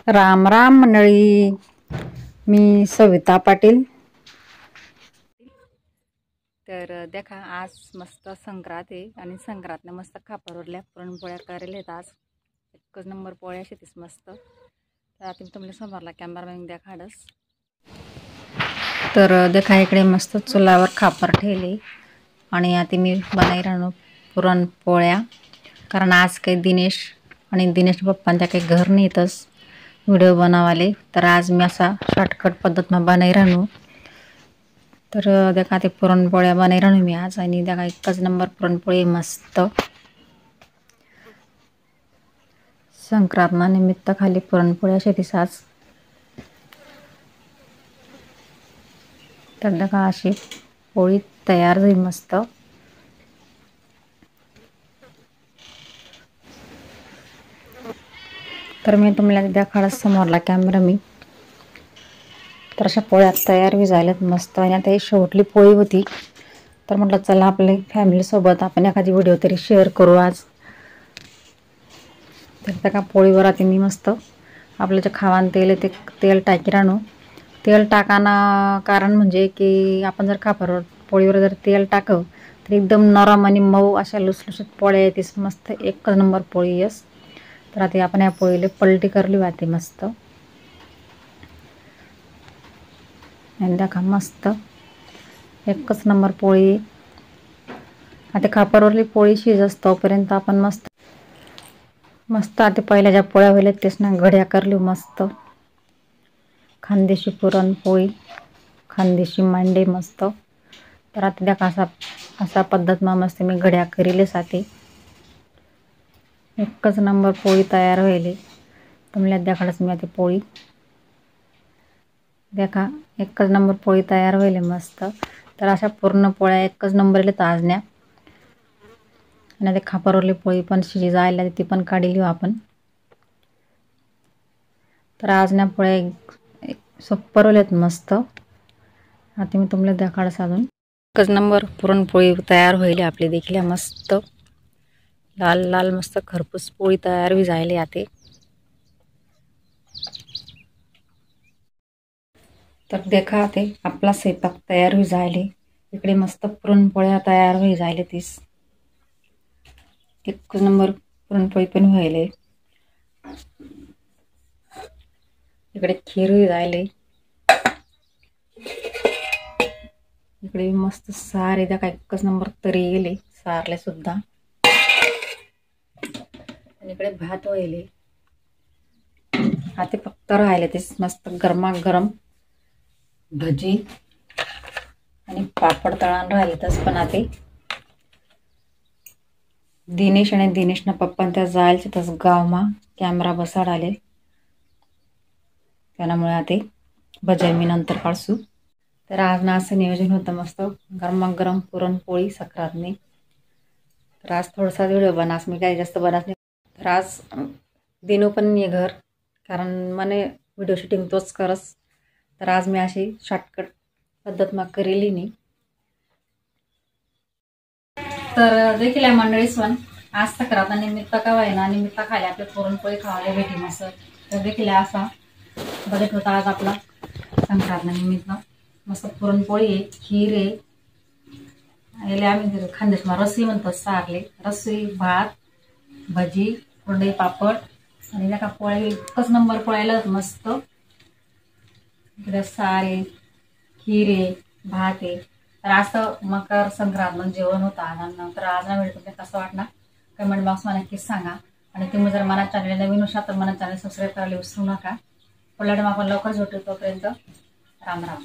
राम राम मंडळी, मी सविता पाटील। तर देखा आज मस्त संक्रांत आहे आणि संक्रांतने मस्त खापरवरल्या पुरणपोळ्या करायला आहेत। आज एकच नंबर पोळ्या शेतीस मस्त। तर आता तुम्हाला समोरला कॅमेरामॅन देखाडस। तर देखा इकडे मस्त चुलावर खापर ठेवले आणि आता मी बनाई राहणं पुरणपोळ्या, कारण आज काही दिनेश आणि दिनेश पप्पांच्या काही घर नाहीतच व्हिडिओ बनावाले। तर आज मी असा शॉर्टकट पद्धत में बनाई राहणू। तर देखा ते पुरणपोळ्या बनाई राहणू मी आज, आणि देखा एकच नंबर पुरणपोळी मस्त। संक्रांतना निमित्त खाली पुरणपोळ्या शेतीस आज। तर देखा अशी पोळी तयार झाली मस्त। तर मी तुम्हाला देखाडस समोरला कॅमेरा मी। तर अशा पोळ्या तयार बी झाल्यात मस्त, आणि आता ही शेवटली पोळी होती। तर म्हटलं चला आपले फॅमिली सोबत आपण एखादी व्हिडिओ तरी शेअर करू आज। तर त्या पोळीवर आता मी मस्त आपलं जे खावान तेल आहे ते तेल टाकी राहणू। तेल टाकाना कारण म्हणजे की आपण जर खापरवर पोळीवर जर तेल टाकव तर एकदम नरम आणि मऊ अशा लुसलुशीत पोळ्या येतेस मस्त, एक नंबर पोळी येस। तर आता आपण या पोळीला पलटी करली वाते मस्त, आणि देखा मस्त एकच नंबर पोळी। आता खापरवरली पोळी शिजस तोपर्यंत आपण मस्त मस्त आता पहिल्या ज्या पोळ्या होईल तेच ना घड्या करली मस्त। खानदेशी पुरणपोळी, खानदेशी मांडे मस्त। तर आता देखा असा पद्धत में मस्त मी घड्या करीले साथे एकच नंबर पोळी तयार होईल। तुम्हाला देखाडस मी आता पोळी देखा एकच नंबर पोळी तयार होईल मस्त। तर अशा पूर्ण पोळ्या एकच नंबरले ताजण्या, आणि ते खापरवरली पोळी पण शिजी जायला ती पण काढली आपण। तर आज ना पोळ्या सुपरवलेत मस्त। आता मी तुम्हाला देखाडस अजून एकच नंबर पुरणपोळी तयार होईल आपली देखील मस्त लाल लाल मस्त खरपूस पोळी तयार बी झाली आते। तर देखा ते आपला स्वयंपाक तयार होई झाले। इकडे मस्त पुरणपोळ्या तयार होई झाले तीस एक नंबर पुरणपोळी पण व्हायले। इकडे खीर होई राहिले, इकडे मस्त सार आहे त्या एकच नंबर तरी गेले सारले सुद्धा, आणि इकडे भात व्हायले। आता फक्त राहिले ते मस्त गरमागरम भजी आणि पापड तळण राहिले तस। पण आता दिनेश आणि दिनेशना पप्पा त्या जायचे तस गावमा कॅमेरा बसाड आले, त्यामुळे आता भजी मी नंतर काढसू। तर आज ना असं नियोजन होतं मस्त गरमागरम पुरणपोळी संक्रांतनी। तर आज थोडासा व्हिडिओ बनास, मी काही जास्त बनास नाही। तर आज दिनू पण ये घर, कारण मने व्हिडिओ शूटिंग तोच करस। तर आज मी अशी शॉर्टकट पद्धत मग करेली नाही। तर देखील आहे मंडळीस पण आज संक्रांत निमित्त का व्हायना निमित्त खाली आपले पुरणपोळी खावायला भेटी मस्त। तर देखील असा बजेट होता आज आपला संक्रांत निमित्त। मस्त पुरणपोळी आहे, खीर आहे, याला आम्ही खानदेशमा रस्सी म्हणतो, सारले रस्सी, भात, भजी, कुरडई, पापड, आणि त्या पोळ्या एकच नंबर पोळ्याला मस्त। इकडे सार आहे, खीर आहे, भात आहे। तर असं मकर संक्रांत जेवण होतं आज। तर आज ना व्हिडिओ तुम्हाला कसं वाटणार कमेंट बॉक्स मध्ये नक्कीच सांगा, आणि तुम्ही जर मला चॅनल नवीन असाल तर मला चॅनल सबस्क्राईब करायला विसरू नका। पुढल्या टाइम आपण लवकरच भेटू, तोपर्यंत राम राम।